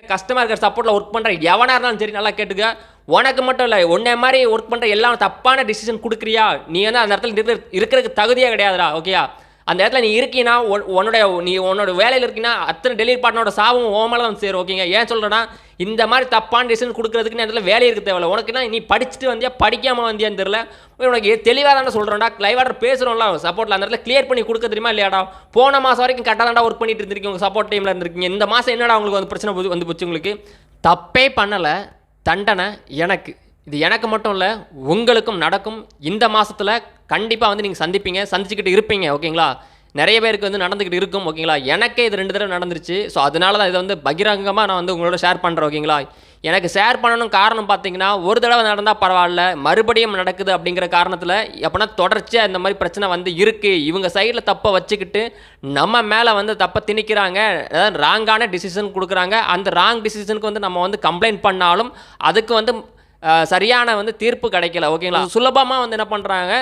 Customer care சப்போர்ட்டில் work பண்ணுற எவனாக இருந்தாலும் சரி நல்லா கேட்டுக்க. உனக்கு மட்டும் இல்லை, உன்னை மாதிரி ஒர்க் பண்ணுற எல்லாம் தப்பான டிசிஷன் கொடுக்குறியா, நீ வந்து அந்த இடத்துல இருக்கிறதுக்கு தகுதியாக கிடையாதுடா. ஓகேயா, அந்த இடத்துல நீ இருக்கீங்கன்னா உன்னோட வேலையில் இருக்கீங்கன்னா அத்தனை டெலிவரி பார்ட்னரோட சாவும் ஓமலை தான் சேரும். ஓகேங்க, ஏன் சொல்கிறேன்னா இந்த மாதிரி தப்பான டிசிஷன் கொடுக்குறதுக்கு நீ அதில் வேலை இருக்க தேவையில்ல. உனக்குன்னா நீ படிச்சுட்டு வந்தியா படிக்காமல் வந்தியான்னு தெரியல. உனக்கு தெளிவாக தானே சொல்கிறேன்டா. லைவ் ஆர்டர் பேசுகிறோம்ல சப்போர்ட்டில், அந்த இடத்துல கிளியர் பண்ணி கொடுக்க தெரியுமா இல்லையாடா? போன மாதம் வரைக்கும் கரெக்டாக தான்டா ஒர்க் பண்ணிட்டு இருந்திருக்கீங்க, உங்கள் சப்போர்ட் டீமில் இருந்திருக்கீங்க. இந்த மாதம் என்னடா உங்களுக்கு வந்து பிரச்சனை வந்து போச்சு? உங்களுக்கு தப்பே பண்ணலை, தண்டனை எனக்கு. இது எனக்கு மட்டும் இல்லை, உங்களுக்கும் நடக்கும். இந்த மாதத்தில் கண்டிப்பாக வந்து நீங்கள் சந்திச்சுக்கிட்டு இருப்பீங்க. ஓகேங்களா, நிறைய பேருக்கு வந்து நடந்துக்கிட்டு இருக்கும். ஓகேங்களா, எனக்கே இது 2 தடவை நடந்துருச்சு. ஸோ அதனால தான் இதை வந்து பகிரங்கமாக நான் வந்து உங்களோட ஷேர் பண்ணுறேன். ஓகேங்களா, எனக்கு ஷேர் பண்ணணும் காரணம் பார்த்தீங்கன்னா, ஒரு தடவை நடந்தால் பரவாயில்ல, மறுபடியும் நடக்குது அப்படிங்கிற காரணத்தில் எப்படின்னா தொடர்ச்சியாக இந்த மாதிரி பிரச்சனை வந்து இருக்குது. இவங்க சைடில் தப்பை வச்சுக்கிட்டு நம்ம மேலே வந்து தப்பை திணிக்கிறாங்க, அதாவது ராங்கான டிசிஷன் கொடுக்குறாங்க. அந்த ராங் டிசிஷனுக்கு வந்து நம்ம வந்து கம்ப்ளைண்ட் பண்ணாலும் அதுக்கு வந்து சரியான வந்து தீர்ப்பு கிடைக்கல. ஓகேங்களா, சுலபமாக வந்து என்ன பண்ணுறாங்க,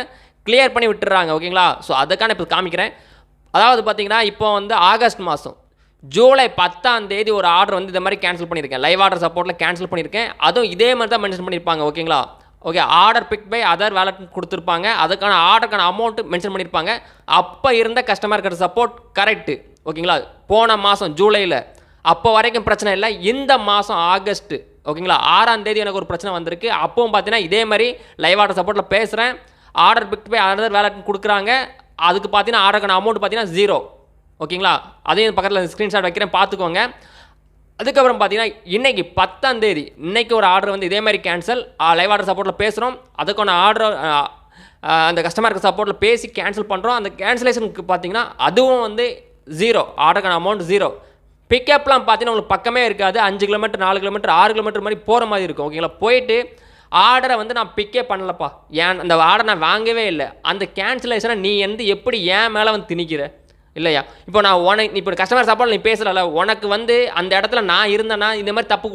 கிளியர் பண்ணி விட்டுறாங்க. ஓகேங்களா, ஸோ அதுக்கான இப்போ காமிக்கிறேன். அதாவது பார்த்தீங்கன்னா இப்போ வந்து ஆகஸ்ட் மாதம் ஜூலை 10ஆம் தேதி ஒரு ஆர்டர் வந்து இந்த மாதிரி கேன்சல் பண்ணியிருக்கேன். லைவ் ஆர்டர் சப்போர்ட்டில் கேன்சல் பண்ணியிருக்கேன். அதுவும் இதே மாதிரி தான் மென்ஷன் பண்ணியிருப்பாங்க. ஓகேங்களா, okay, order pick by other wallet கொடுத்துருப்பாங்க. அதுக்கான ஆர்டருக்கான அமௌண்ட் மென்ஷன் பண்ணியிருப்பாங்க. அப்போ இருந்த கஸ்டமர் கேர் சப்போர்ட் கரெக்டு. ஓகேங்களா, போன மாதம் ஜூலையில் அப்போ வரைக்கும் பிரச்சனை இல்லை. இந்த மாதம் ஆகஸ்ட் ஓகேங்களா 6ஆம் தேதி எனக்கு ஒரு பிரச்சனை வந்திருக்கு. அப்பவும் பார்த்தீங்கன்னா இதே மாதிரி லைவ் ஆர்டர் சப்போர்ட்டில் பேசுகிறேன். Order pick by other wallet கொடுக்குறாங்க. அதுக்கு பார்த்தீங்கன்னா ஆர்டருக்கான அமௌண்ட் பார்த்தீங்கன்னா 0. ஓகேங்களா, அதையும் பக்கத்தில் ஸ்க்ரீன்ஷாட் வைக்கிறேன், பார்த்துக்கோங்க. அதுக்கப்புறம் பார்த்தீங்கன்னா இன்றைக்கி 10ஆம் தேதி இன்றைக்கி ஒரு ஆர்டர் வந்து இதே மாதிரி கேன்சல். லைவ் ஆர்டர் சப்போர்ட்டில் பேசுகிறோம். அதுக்கான ஆர்டர் அந்த கஸ்டமருக்கு சப்போர்ட்டில் பேசி கேன்சல் பண்ணுறோம். அந்த கேன்சலேஷனுக்கு பார்த்தீங்கன்னா அதுவும் வந்து 0, ஆர்டருக்கான அமௌண்ட் 0. பிக்கப்லாம் பார்த்தீங்கன்னா உங்களுக்கு பக்கமே இருக்காது. 5 கிலோமீட்டர் 4 கிலோமீட்டர் 6 கிலோமீட்டர் மாதிரி போகிற மாதிரி இருக்கும். ஓகேங்களா, போயிட்டு ஆர்டரை வந்து நான் பிக்கே பண்ணலப்பா, ஏன் அந்த ஆர்டர் நான் வாங்கவே இல்லை. அந்த கேன்சலேஷனை நீ வந்து எப்படி ஏன் மேலே வந்து திணிக்கிற இல்லையா? இப்போ நான் உனக்கு இப்போ கஸ்டமர் சப்போர்ட் நீ பேசல, உனக்கு வந்து அந்த இடத்துல நான் இருந்தேன்னா இந்த மாதிரி தப்பு,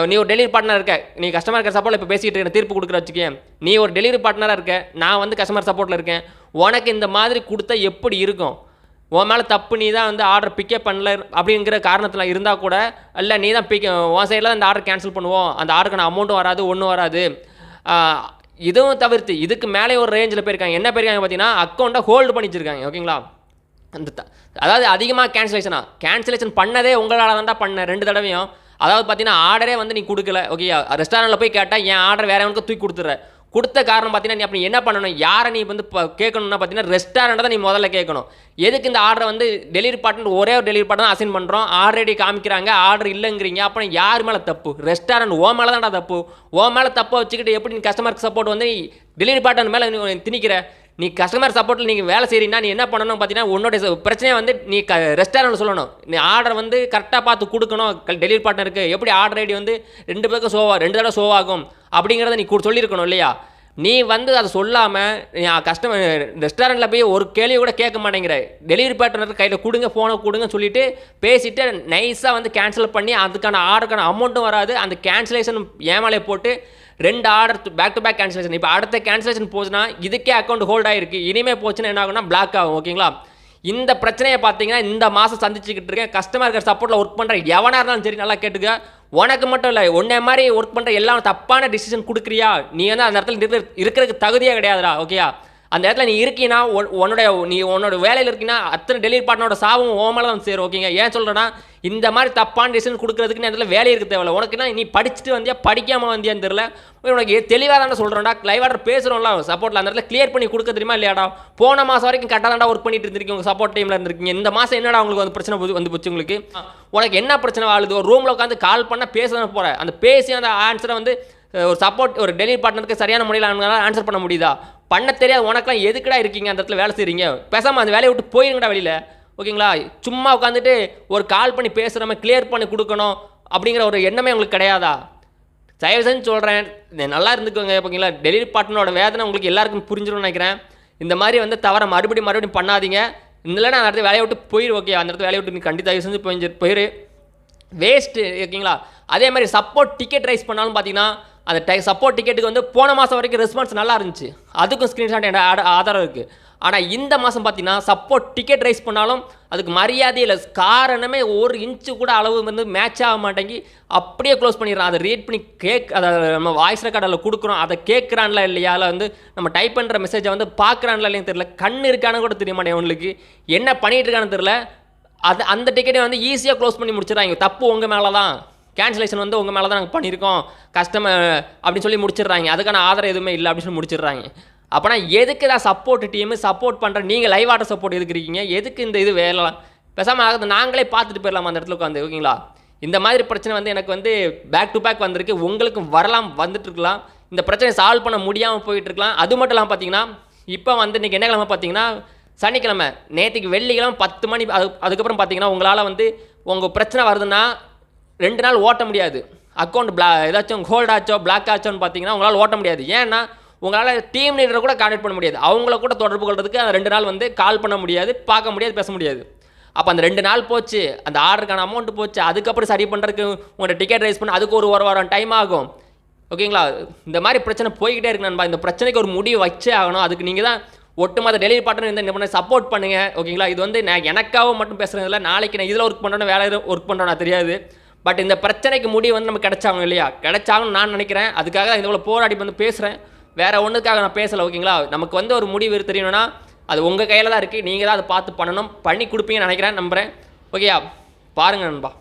நீ ஒரு டெலிவரி பார்ட்னர் இருக்க, நீ கஸ்டமர் கேர் சப்போர்ட்டில் இப்போ பேசிக்கிட்டு இருக்க, தீர்ப்பு கொடுக்குற வச்சுக்கேன், நீ ஒரு டெலிவரி பார்ட்னராக இருக்க, நான் வந்து கஸ்டமர் சப்போர்ட்டில் இருக்கேன், உனக்கு இந்த மாதிரி கொடுத்தா எப்படி இருக்கும்? உன் மேலே தப்பு, நீ தான் வந்து ஆர்டர் பிக்கப் பண்ணல அப்படிங்கிற காரணத்தில் இருந்தால் கூட இல்லை, நீ தான் உன் சைடில் தான் அந்த ஆர்டர் கேன்சல் பண்ணுவோம், அந்த ஆர்டருக்கான அமௌண்ட்டும் வராது, ஒன்றும் வராது. இதுவும் தவிர்த்து இதுக்கு மேலே ஒரு ரேஞ்சில் போயிருக்காங்க. என்ன போயிருக்காங்க பார்த்தீங்கன்னா, அக்கௌண்ட்டை ஹோல்டு பண்ணி வச்சுருக்காங்க. ஓகேங்களா, அதாவது அதிகமாக கேன்சலேஷன் பண்ணதே உங்களால் தான்டா பண்ணேன் 2 தடவையும். அதாவது பார்த்தீங்கன்னா ஆர்டரே வந்து நீ கொடுக்கல. ஓகே, ரெஸ்டாரண்ட்டில் போய் கேட்டால் என் ஆர்டர் வேறு எவனுக்கு தூக்கி கொடுத்துட்ற. கொடுத்த காரணம் பார்த்தீங்கன்னா நீ அப்படி என்ன பண்ணணும், யாரை நீ வந்து கேட்கணும்னா பார்த்தீங்கன்னா ரெஸ்டாரண்ட்டை தான் நீ முதல்ல கேட்கணும். எதுக்கு இந்த ஆர்டரை வந்து டெலிவரி பார்ட்னர் ஒரே ஒரு டெலிவரி பார்ட்னர் அசைன் பண்ணுறோம், ஆல்ரெடி காமிக்கிறாங்க, ஆர்டர் இல்லைங்கிறீங்க. அப்புறம் யார் மேலே தப்பு? ரெஸ்டாரண்ட் ஓ மேலே தான்டா தப்பு. ஓ மேலே தப்பை வச்சுக்கிட்டு எப்படி நீ கஸ்டமருக்கு சப்போர்ட் வந்து டெலிவரி பார்ட்னர் மேலே திணிக்கிற? நீ கஸ்டமர் சப்போர்ட்டில் நீங்கள் வேலை செய்கிறீங்கன்னா நீ என்ன பண்ணணும் பார்த்தீங்கன்னா, உன்னோட பிரச்சனையை வந்து நீ ரெஸ்டாரண்ட் சொல்லணும். நீ ஆர்டர் வந்து கரெக்டாக பார்த்து கொடுக்கணும் டெலிவரி பார்ட்னருக்கு. எப்படி ஆர்டர் ஐடி வந்து 2 பேருக்கும் 2 தடவை ஷோவாகும் அப்படிங்கிறத நீ சொல்லியிருக்கணும் இல்லையா? நீ வந்து அதை சொல்லாமல் கஸ்டமர் ரெஸ்டாரண்ட்டில் போய் ஒரு கேள்வி கூட கேட்க மாட்டேங்கிற. டெலிவரி பார்ட்னருக்கு கையில் கொடுங்க, ஃபோனை கொடுங்க சொல்லிவிட்டு பேசிவிட்டு நைஸாக வந்து கேன்சல் பண்ணி அதுக்கான ஆர்டருக்கான அமௌண்ட்டும் வராது. அந்த கேன்சலேஷன் ஏமாலே போட்டு 2 order back to back cancellation. இப்போ அடுத்த கேன்சலேஷன் போச்சுன்னா இதுக்கே அக்கௌண்ட் ஹோல்ட் ஆகிருக்கு. இனிமேல் போச்சுன்னா என்ன ஆகும்னா பிளாக் ஆகும். ஓகேங்களா, இந்த பிரச்சனையை பார்த்தீங்கன்னா இந்த மாதம் சந்திச்சுக்கிட்டு இருக்கேன். கஸ்டமர் கேர் சப்போர்ட்டில் ஒர்க் பண்ணுற எவனாக இருந்தாலும் சரி நல்லா கேட்டுக்க. உனக்கு மட்டும் இல்லை, உன்னை மாதிரி ஒர்க் பண்ணுற எல்லாம் தப்பான டிசிஷன் கொடுக்குறியா, நீ வந்து அந்த இடத்துல இருக்கிறதுக்கு தகுதியாக கிடையாதுடா. ஓகேயா, அந்த இடத்துல நீ இருக்கீங்கன்னா உன்னோட வேலையில் இருக்கீங்கன்னா அத்தனை டெலிவரி பார்ட்னரோட சாவும் ஓமலை தான் சேரும். ஓகேங்க, ஏன் சொல்கிறேன்னா இந்த மாதிரி தப்பான டிசிஷன் கொடுக்குறதுக்கு நீ அதில் வேலை இருக்க தேவையில்ல. உனக்குன்னா நீ படிச்சுட்டு வந்தியா படிக்காமல் வந்தியான்னு தெரியல. உனக்கு தெளிவாக தானே சொல்கிறேன்டா. லைவ் ஆர்டர் பேசுகிறோம்ல சப்போர்ட்டில், அந்த இடத்துல கிளியர் பண்ணி கொடுக்க தெரியுமா இல்லையாடா? போன மாதம் வரைக்கும் கரெக்டாக தான்டா ஒர்க் பண்ணிட்டு இருந்திருக்கீங்க, உங்கள் சப்போர்ட் டீமில் இருந்திருக்கீங்க. இந்த மாதம் என்னடா உங்களுக்கு வந்து பிரச்சனை வந்து போச்சு? உங்களுக்கு உனக்கு என்ன பிரச்சனை ஆகுது? ஒரு ரூமில் உட்காந்து கால் பண்ண பேச தான் போகிறேன். அந்த பேசி அந்த ஆன்சரை வந்து ஒரு சப்போர்ட் ஒரு டெலிவரி பார்ட்னருக்கு சரியான முறையில் ஆன்சர் பண்ண முடியுதா? பண்ண தெரியாது. உனக்குலாம் எதுக்குடா இருக்கீங்க அந்த இடத்துல வேலை செய்கிறீங்க? பேசாமல் அந்த வேலையை விட்டு போயிருங்கடா வெளியில். ஓகேங்களா, சும்மா உட்காந்துட்டு ஒரு கால் பண்ணி பேசுகிறோமே, கிளியர் பண்ணி கொடுக்கணும் அப்படிங்கிற ஒரு எண்ணமே உங்களுக்கு கிடையாதா? தயவு செஞ்சு சொல்கிறேன், நல்லா இருந்துக்கோங்க. ஓகேங்களா, டெலிவரி பார்ட்னரோட வேதனை உங்களுக்கு எல்லாருக்கும் புரிஞ்சிடும்னு நினைக்கிறேன். இந்த மாதிரி வந்து தவிர மறுபடியும் பண்ணாதீங்க. இல்லை நான் அந்த இடத்துல வேலையை விட்டு போயிரு. ஓகே, அந்த இடத்துல வேலையை விட்டு நீ கண்டிப்பாக தயவு செஞ்சு போயிரு, வேஸ்ட்டு. ஓகேங்களா, அதே மாதிரி சப்போர்ட் டிக்கெட் ரைஸ் பண்ணாலும் பார்த்தீங்கன்னா அந்த சப்போர்ட் டிக்கெட்டுக்கு வந்து போன மாதம் வரைக்கும் ரெஸ்பான்ஸ் நல்லா இருந்துச்சு. அதுக்கும் ஸ்க்ரீன்ஷாட் ஆதாரம் இருக்குது. ஆனால் இந்த மாதம் பார்த்தீங்கன்னா சப்போர்ட் டிக்கெட் ரைஸ் பண்ணாலும் அதுக்கு மரியாதை இல்லை. காரணமே ஒரு இன்ச்சு கூட அளவு வந்து மேட்ச் ஆக மாட்டேங்கி அப்படியே க்ளோஸ் பண்ணிடுறான். அதை ரீட் பண்ணி அதை நம்ம வாய்ஸ் ரெக்கார்டில் கொடுக்குறோம், அதை கேட்குறான்ல இல்லையா, இல்லை வந்து நம்ம டைப் பண்ணுற மெசேஜை வந்து பார்க்குறான்ல இல்லைன்னு தெரியல, கண் இருக்கானு கூட தெரிய மாட்டேன் உங்களுக்கு, என்ன பண்ணிகிட்டு இருக்கான்னு தெரியல. அந்த டிக்கெட்டை வந்து ஈஸியாக க்ளோஸ் பண்ணி முடிச்சிடறாங்க. தப்பு உங்கள் மேலே தான், கேன்சலேஷன் வந்து உங்கள் மேலே தான் நாங்கள் பண்ணியிருக்கோம் கஸ்டமர் அப்படின்னு சொல்லி முடிச்சிடுறாங்க. அதுக்கான ஆதரவு எதுவுமே இல்லை அப்படின்னு சொல்லி முடிச்சிடுறாங்க. அப்போனா எதுக்கு தான் சப்போர்ட் டீமு சப்போர்ட் பண்ணுற நீங்கள் லைவ் ஆட்டர் சப்போர்ட் எதுக்கு இருக்கீங்க? எதுக்கு இந்த இது வேலாம்? பேசாமல் ஆகுது நாங்களே பார்த்துட்டு போயிடலாமா அந்த இடத்துல உட்காந்து, ஓகேங்களா? இந்த மாதிரி பிரச்சனை வந்து எனக்கு வந்து பேக் டு பேக் வந்திருக்கு, உங்களுக்கும் வரலாம், வந்துட்டு இருக்கலாம். இந்த பிரச்சனையை சால்வ் பண்ண முடியாமல் போயிட்டு இருக்கலாம். அது மட்டும் இல்லாமல் பார்த்தீங்கன்னா இப்போ வந்து இன்றைக்கி என்ன கிழமை பார்த்தீங்கன்னா சனிக்கிழமை, நேற்றுக்கு வெள்ளிக்கிழமை 10 மணி. அதுக்கப்புறம் பார்த்தீங்கன்னா உங்களால் வந்து உங்கள் பிரச்சனை வருதுன்னா 2 நாள் ஓட்ட முடியாது. அக்கௌண்ட் ஏதாச்சும் ஹோல்ட் ஆச்சோ பிளாக் ஆச்சோன்னு பார்த்தீங்கன்னா உங்களால் ஓட்ட முடியாது. ஏன்னா உங்களால் டீம் லீடரை கூட கான்டாக்ட் பண்ண முடியாது, அவங்கள கூட தொடர்பு கொள்றதுக்கு அந்த 2 நாள் வந்து கால் பண்ண முடியாது, பார்க்க முடியாது, பேச முடியாது. அப்போ அந்த 2 நாள் போச்சு, அந்த ஆர்டருக்கான அமௌண்ட் போச்சு. அதுக்கப்புறம் சரி பண்ணுறதுக்கு உங்களோட டிக்கெட் ரைஸ் பண்ண அதுக்கு ஒரு வாரம் டைம் ஆகும், ஓகேங்களா? இந்த மாதிரி பிரச்சனை போய்கிட்டே இருக்கு நண்பா. இந்த பிரச்சனைக்கு ஒரு முடிவு வச்சே ஆகணும். அதுக்கு நீங்கள் தான் ஒட்டுமொத்த டெலிவரி பார்ட்னர் இந்த நிபுணர் சப்போர்ட் பண்ணுங்கள், ஓகேங்களா? இது வந்து நான் எனக்காக மட்டும் பேசுகிறதில்ல, நாளைக்கு நான் இதில் ஒர்க் பண்ணுறேன்னு வேலை ஒர்க் பண்ணுறேன் தெரியாது. பட் இந்த பிரச்சனைக்கு முடிவு வந்து நமக்கு கிடைச்சாகணும் இல்லையா? கிடைச்சாகணும்னு நான் நினைக்கிறேன். அதுக்காக தான் இவ்வளோ போராடி வந்து பேசுகிறேன், வேறு ஒன்றுக்காக நான் பேசலை, ஓகேங்களா? நமக்கு வந்து ஒரு முடிவு தெரியணும்னா அது உங்கள் கையில் தான் இருக்குது, நீங்கள் தான் அதை பார்த்து பண்ணணும், பண்ணி கொடுப்பீங்கன்னு நினைக்கிறேன், நம்புகிறேன். ஓகேயா? பாருங்கள் நண்பா.